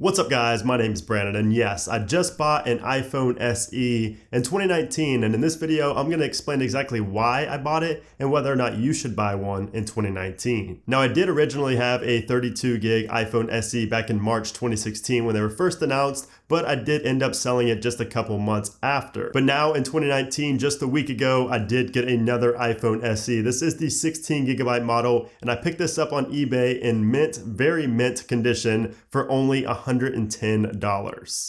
What's up guys, my name is Brandon, and yes, I just bought an iPhone SE in 2019, and in this video I'm going to explain exactly why I bought it and whether or not you should buy one in 2019. Now I did originally have a 32 gig iPhone SE back in March 2016 when they were first announced, but I did end up selling it just a couple months after. But now in 2019, just a week ago, I did get another iPhone SE. This is the 16 gigabyte model, and I picked this up on eBay in mint, very mint condition for only $110.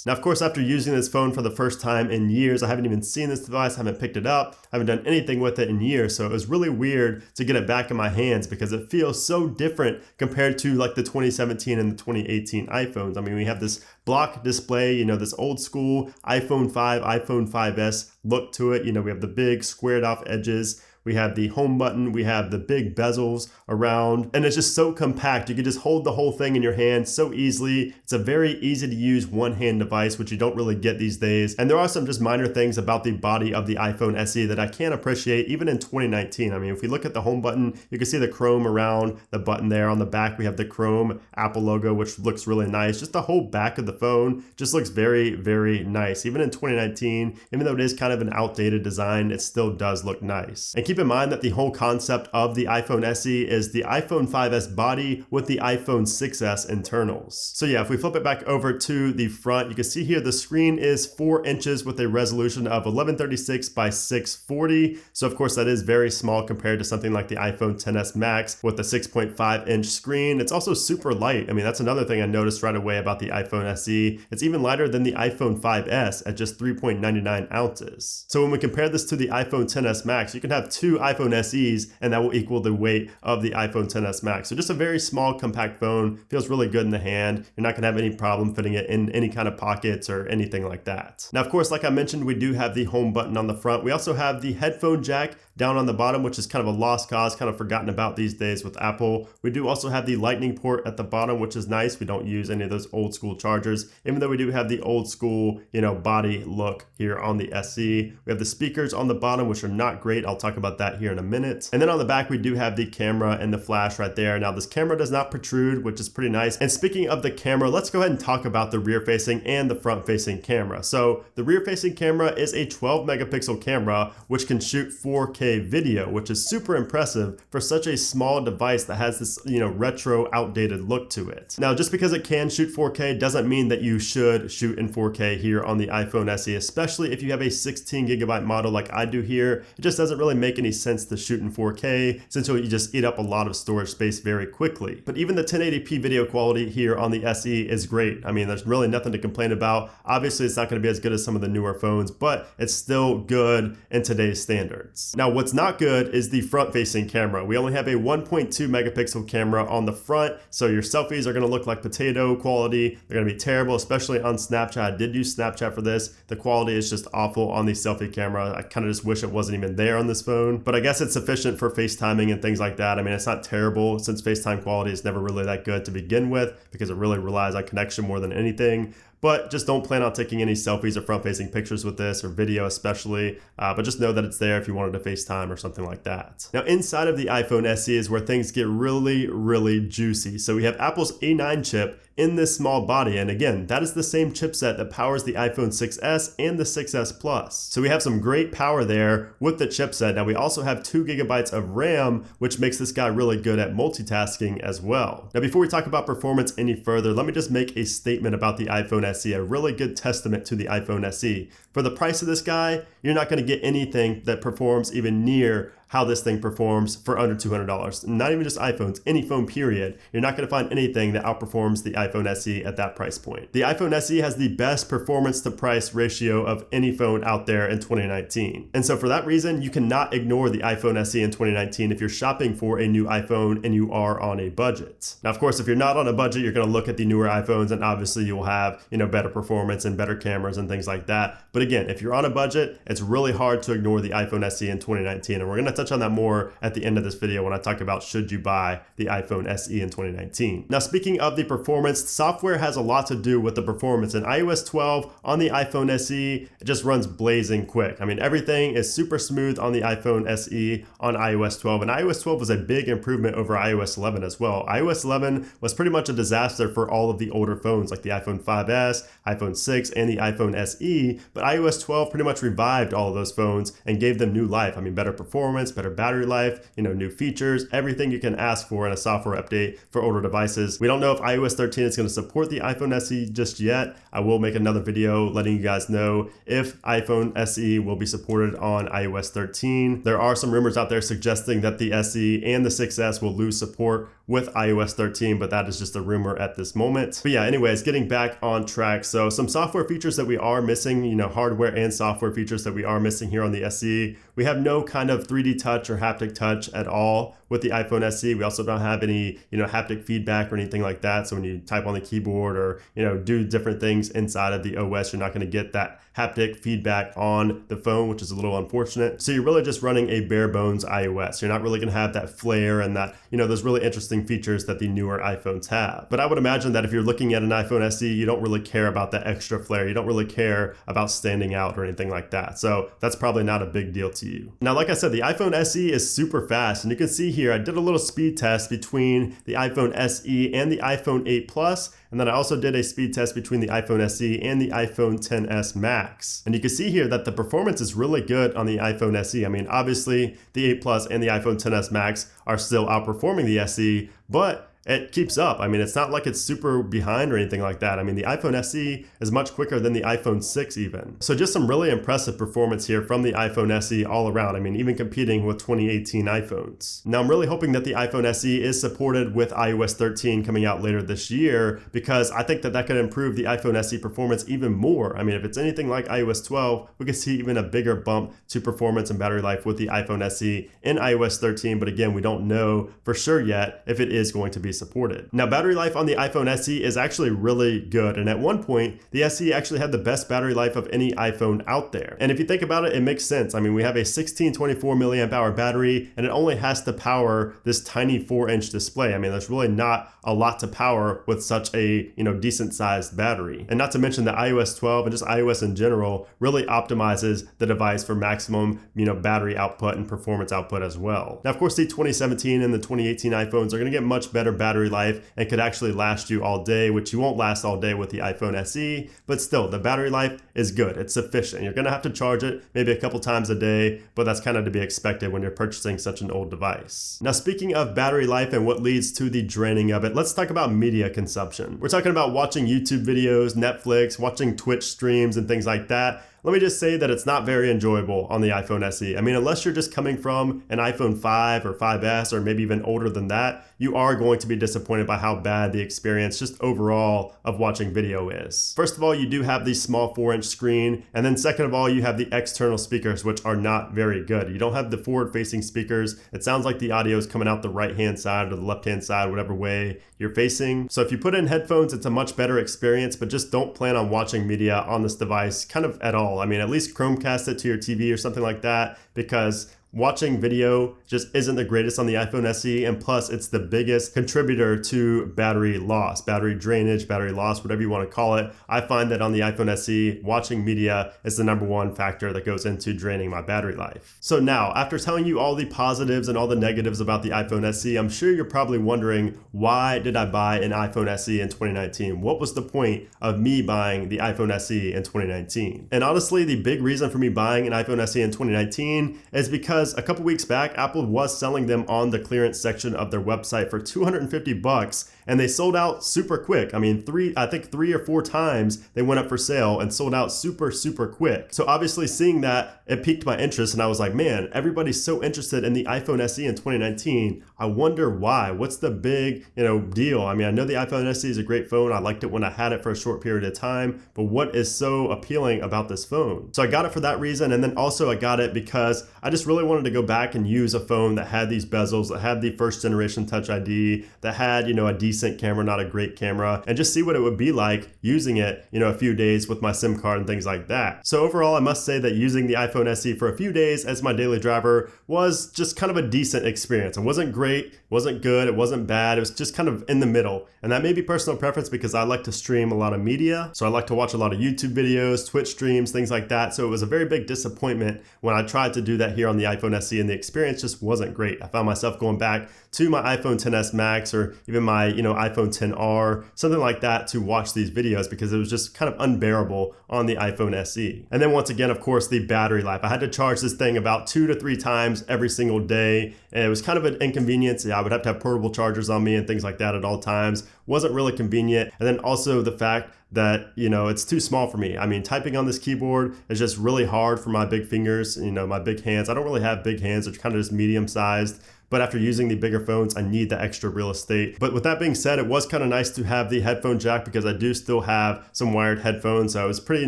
Now, of course, after using this phone for the first time in years, I haven't even seen this device, haven't picked it up, haven't done anything with it in years, so it was really weird to get it back in my hands because it feels so different compared to like the 2017 and the 2018 iPhones. I mean, we have this block display, this old school iPhone 5, iPhone 5S look to it. We have the big squared off edges. We have the home button, we have the big bezels around, and it's just so compact. You can just hold the whole thing in your hand so easily. It's a very easy to use one-hand device, which you don't really get these days. And there are some just minor things about the body of the iPhone SE that I can't appreciate even in 2019. I mean, if we look at the home button, you can see the chrome around the button there. On the back, we have the chrome Apple logo, which looks really nice. Just the whole back of the phone just looks very, very nice. Even in 2019, even though it is kind of an outdated design, it still does look nice. And keep in mind that the whole concept of the iPhone SE is the iPhone 5S body with the iPhone 6S internals. So yeah, if we flip it back over to the front, you can see here the screen is 4 inches with a resolution of 1136 by 640. So of course that is very small compared to something like the iPhone XS Max with a 6.5 inch screen. It's also super light. I mean, that's another thing I noticed right away about the iPhone SE. It's even lighter than the iPhone 5S at just 3.99 ounces. So when we compare this to the iPhone XS Max, you can have two iPhone SEs and that will equal the weight of the iPhone XS Max. So just a very small compact phone, feels really good in the hand. You're not gonna have any problem fitting it in any kind of pockets or anything like that. Now, of course, like I mentioned, we do have the home button on the front. We also have the headphone jack down on the bottom, which is kind of a lost cause, kind of forgotten about these days with Apple. We do also have the lightning port at the bottom, which is nice. We don't use any of those old school chargers, even though we do have the old school, body look here on the SE. We have the speakers on the bottom, which are not great. I'll talk about that here in a minute. And then on the back, we do have the camera and the flash right there. Now this camera does not protrude, which is pretty nice. And speaking of the camera, let's go ahead and talk about the rear facing and the front facing camera. So the rear facing camera is a 12 megapixel camera, which can shoot 4K video, which is super impressive for such a small device that has this, retro outdated look to it. Now, just because it can shoot 4K doesn't mean that you should shoot in 4K here on the iPhone SE, especially if you have a 16 gigabyte model like I do here. It just doesn't really make any sense to shoot in 4K since you just eat up a lot of storage space very quickly. But even the 1080p video quality here on the SE is great. I mean, there's really nothing to complain about. Obviously, it's not going to be as good as some of the newer phones, but it's still good in today's standards. Now, what's not good is the front-facing camera. We only have a 1.2 megapixel camera on the front, so your selfies are going to look like potato quality. They're going to be terrible, especially on Snapchat. I did use Snapchat for this. The quality is just awful on the selfie camera. I kind of just wish it wasn't even there on this phone, but I guess it's sufficient for FaceTiming and things like that. I mean, it's not terrible since FaceTime quality is never really that good to begin with because it really relies on connection more than anything. But just don't plan on taking any selfies or front-facing pictures with this, or video especially, but just know that it's there if you wanted to FaceTime or something like that. Now, inside of the iPhone SE is where things get really, really juicy. So we have Apple's A9 chip in this small body, and again, that is the same chipset that powers the iPhone 6S and the 6S Plus. So we have some great power there with the chipset. Now we also have 2 gigabytes of RAM, which makes this guy really good at multitasking as well. Now before we talk about performance any further, let me just make a statement about the iPhone SE, a really good testament to the iPhone SE. For the price of this guy, you're not going to get anything that performs even near how this thing performs for under $200. Not even just iPhones, any phone period. You're not going to find anything that outperforms the iPhone SE at that price point. The iPhone SE has the best performance to price ratio of any phone out there in 2019. And so for that reason, you cannot ignore the iPhone SE in 2019 if you're shopping for a new iPhone and you are on a budget. Now, of course, if you're not on a budget, you're going to look at the newer iPhones and obviously you will have, better performance and better cameras and things like that. But again, if you're on a budget, it's really hard to ignore the iPhone SE in 2019. And we're going to touch touch on that more at the end of this video when I talk about should you buy the iPhone SE in 2019. Now, speaking of the performance, software has a lot to do with the performance. In iOS 12 on the iPhone SE, it just runs blazing quick. I mean, everything is super smooth on the iPhone SE on iOS 12, and iOS 12 was a big improvement over iOS 11 as well. iOS 11 was pretty much a disaster for all of the older phones like the iPhone 5S, iPhone 6, and the iPhone SE, but iOS 12 pretty much revived all of those phones and gave them new life. I mean, better performance, better battery life, new features, everything you can ask for in a software update for older devices. We don't know if iOS 13 is going to support the iPhone SE just yet. I will make another video letting you guys know if iPhone SE will be supported on iOS 13. There are some rumors out there suggesting that the SE and the 6S will lose support with iOS 13, but that is just a rumor at this moment. But yeah, anyways, getting back on track. So some software features that we are missing, hardware and software features that we are missing here on the SE. We have no kind of 3D touch or haptic touch at all with the iPhone SE. We also don't have any, haptic feedback or anything like that. So when you type on the keyboard or, do different things inside of the OS, you're not going to get that haptic feedback on the phone, which is a little unfortunate. So you're really just running a bare bones iOS. You're not really going to have that flair and that, those really interesting features that the newer iPhones have. But I would imagine that if you're looking at an iPhone SE, you don't really care about that extra flair. You don't really care about standing out or anything like that. So that's probably not a big deal to you. Now, like I said, the iPhone SE is super fast, and you can see here, I did a little speed test between the iPhone SE and the iPhone 8 Plus, and then I also did a speed test between the iPhone SE and the iPhone XS Max. And you can see here that the performance is really good on the iPhone SE. I mean, obviously the 8 Plus and the iPhone XS Max are still outperforming the SE, but it keeps up. I mean, it's not like it's super behind or anything like that. I mean, the iPhone SE is much quicker than the iPhone 6 even. So just some really impressive performance here from the iPhone SE all around. I mean, even competing with 2018 iPhones. Now, I'm really hoping that the iPhone SE is supported with iOS 13 coming out later this year, because I think that that could improve the iPhone SE performance even more. I mean, if it's anything like iOS 12, we could see even a bigger bump to performance and battery life with the iPhone SE in iOS 13. But again, we don't know for sure yet if it is going to be supported. Now, battery life on the iPhone SE is actually really good, and at one point the SE actually had the best battery life of any iPhone out there. And if you think about it, it makes sense. I mean, we have a 1624 milliamp hour battery, and it only has to power this tiny 4-inch display. I mean, there's really not a lot to power with such a decent sized battery. And not to mention that iOS 12 and just iOS in general really optimizes the device for maximum battery output and performance output as well. Now, of course, the 2017 and the 2018 iPhones are going to get much better battery life and could actually last you all day, which you won't last all day with the iPhone SE, but still the battery life is good. It's sufficient. You're going to have to charge it maybe a couple times a day, but that's kind of to be expected when you're purchasing such an old device. Now, speaking of battery life and what leads to the draining of it, let's talk about media consumption. We're talking about watching YouTube videos, Netflix, watching Twitch streams and things like that. Let me just say that it's not very enjoyable on the iPhone SE. I mean, unless you're just coming from an iPhone 5 or 5S or maybe even older than that, you are going to be disappointed by how bad the experience just overall of watching video is. First of all, you do have the small 4-inch screen, and then second of all, you have the external speakers, which are not very good. You don't have the forward-facing speakers. It sounds like the audio is coming out the right-hand side or the left-hand side, whatever way you're facing. So if you put in headphones, it's a much better experience, but just don't plan on watching media on this device kind of at all. I mean, at least Chromecast it to your TV or something like that, because watching video just isn't the greatest on the iPhone SE, and plus it's the biggest contributor to battery loss, battery drainage, battery loss, whatever you want to call it. I find that on the iPhone SE, watching media is the #1 factor that goes into draining my battery life. So now, after telling you all the positives and all the negatives about the iPhone SE, I'm sure you're probably wondering, why did I buy an iPhone SE in 2019? What was the point of me buying the iPhone SE in 2019? And honestly, the big reason for me buying an iPhone SE in 2019 is because a couple weeks back, Apple was selling them on the clearance section of their website for $250, and they sold out super quick. I mean, I think 3 or 4 times they went up for sale and sold out super quick. So obviously seeing that, it piqued my interest, and I was like, man, everybody's so interested in the iPhone SE in 2019. I wonder why. What's the big, deal? I mean, I know the iPhone SE is a great phone. I liked it when I had it for a short period of time, but what is so appealing about this phone? So I got it for that reason, and then also I got it because I just really wanted to go back and use a phone that had these bezels, that had the first generation Touch ID, that had, a decent decent camera, not a great camera, and just see what it would be like using it, a few days with my SIM card and things like that. So overall, I must say that using the iPhone SE for a few days as my daily driver was just kind of a decent experience. It wasn't great, wasn't good, it wasn't bad, it was just kind of in the middle. And that may be personal preference because I like to stream a lot of media. So I like to watch a lot of YouTube videos, Twitch streams, things like that. So it was a very big disappointment when I tried to do that here on the iPhone SE, and the experience just wasn't great. I found myself going back to my iPhone XS Max or even my iPhone XR, something like that, to watch these videos because it was just kind of unbearable on the iPhone SE. And then once again, of course, the battery life. I had to charge this thing about 2 to 3 times every single day, and it was kind of an inconvenience. I would have to have portable chargers on me and things like that at all times. Wasn't really convenient. And then also the fact that, it's too small for me. I mean, typing on this keyboard is just really hard for my big fingers, my big hands. I don't really have big hands. They're kind of just medium sized. But after using the bigger phones, I need the extra real estate. But with that being said, it was kind of nice to have the headphone jack because I do still have some wired headphones. So it was pretty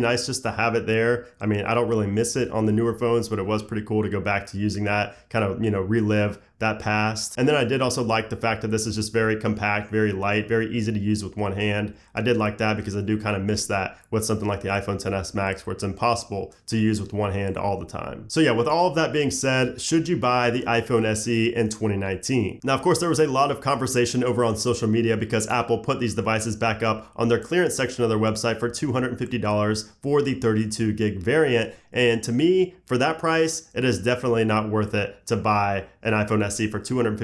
nice just to have it there. I mean, I don't really miss it on the newer phones, but it was pretty cool to go back to using that, kind of, relive that past. And then I did also like the fact that this is just very compact, very light, very easy to use with one hand. I did like that because I do kind of miss that with something like the iPhone XS Max, where it's impossible to use with one hand all the time. So yeah, with all of that being said, should you buy the iPhone SE in 2019? Now, of course, there was a lot of conversation over on social media because Apple put these devices back up on their clearance section of their website for $250 for the 32 gig variant. And to me, for that price, it is definitely not worth it to buy an iPhone SE for $250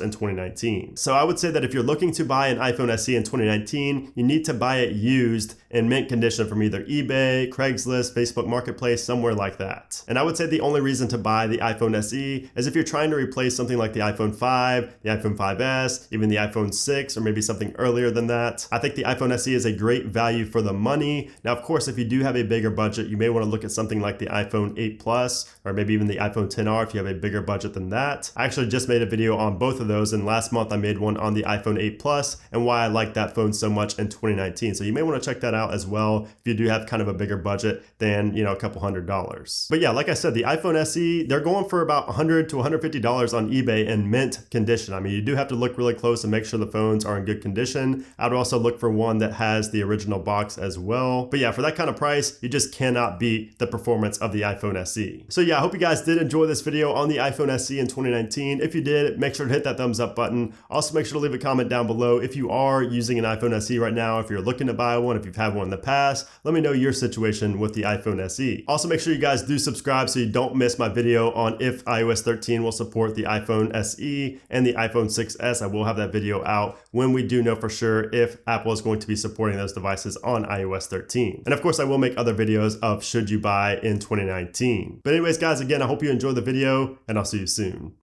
in 2019. So I would say that if you're looking to buy an iPhone SE in 2019, you need to buy it used in mint condition from either eBay, Craigslist, Facebook Marketplace, somewhere like that. And I would say the only reason to buy the iPhone SE is if you're trying to replace something like the iPhone 5, the iPhone 5S, even the iPhone 6, or maybe something earlier than that. I think the iPhone SE is a great value for the money. Now, of course, if you do have a bigger budget, you may want to look at something like the iPhone 8 Plus, or maybe even the iPhone XR if you have a bigger budget than that. I actually just made a video on both of those, and last month I made one on the iPhone 8 Plus and why I like that phone so much in 2019. So you may want to check that out as well if you do have kind of a bigger budget than, a couple $100s. But yeah, like I said, the iPhone SE, they're going for about $100 to $150 on eBay in mint condition. I mean, you do have to look really close and make sure the phones are in good condition. I would also look for one that has the original box as well. But yeah, for that kind of price, you just cannot beat the performance of the iPhone SE. So yeah, I hope you guys did enjoy this video on the iPhone SE in 2019. If you did, make sure to hit that thumbs up button. Also, make sure to leave a comment down below if you are using an iPhone SE right now, if you're looking to buy one, if you've had one in the past. Let me know your situation with the iPhone SE. Also, make sure you guys do subscribe so you don't miss my video on if iOS 13 will support the iPhone SE and the iPhone 6s. I will have that video out when we do know for sure if Apple is going to be supporting those devices on iOS 13. And of course, I will make other videos of should you buy in 2019. But anyways, guys, again, I hope you enjoyed the video, and I'll see you soon.